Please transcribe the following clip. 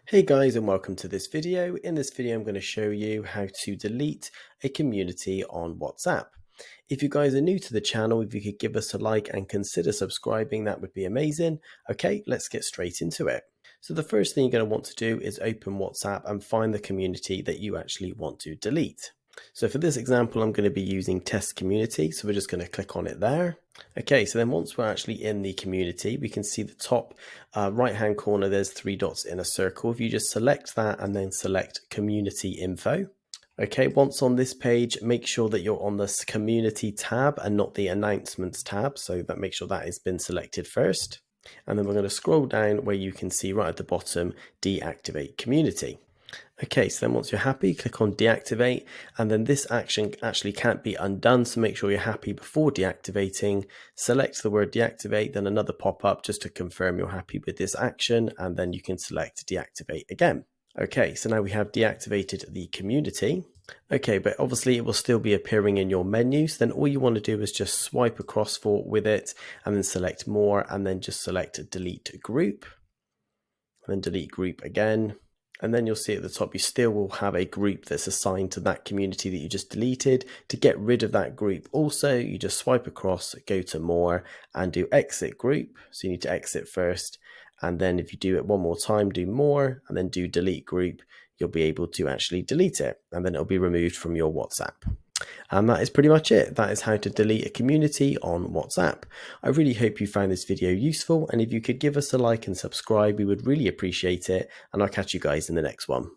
Hey guys, and welcome to this video. In this video, I'm going to show you how to delete a community on WhatsApp. If you guys are new to the channel, if you could give us a like and consider subscribing, that would be amazing. Okay, let's get straight into it. So the first thing you're going to want to do is open WhatsApp and find the community that you actually want to delete. So for this example, I'm going to be using test community. So we're just going to click on it there. Okay, so then once we're actually in the community, we can see the top right hand corner, there's 3 dots in a circle. If you just select that and then select community info. Okay, once on this page, make sure that you're on this community tab and not the announcements tab. So that make sure that has been selected first. And then we're going to scroll down where you can see right at the bottom, deactivate community. Okay, so then once you're happy, click on deactivate, and then this action actually can't be undone, so make sure you're happy before deactivating. Select the word deactivate, then another pop-up just to confirm you're happy with this action, and then you can select deactivate again. Okay, so now we have deactivated the community. Okay, but obviously it will still be appearing in your menu, so then all you want to do is just swipe across with it, and then select more, and then just select delete group, and then delete group again. And then you'll see at the top, you still will have a group that's assigned to that community that you just deleted. To get rid of that group also, you just swipe across, go to more and do exit group. So you need to exit first. And then if you do it one more time, do more and then do delete group, you'll be able to actually delete it. And then it'll be removed from your WhatsApp. And that is pretty much it. That is how to delete a community on WhatsApp. I really hope you found this video useful, and if you could give us a like and subscribe, we would really appreciate it, and I'll catch you guys in the next one.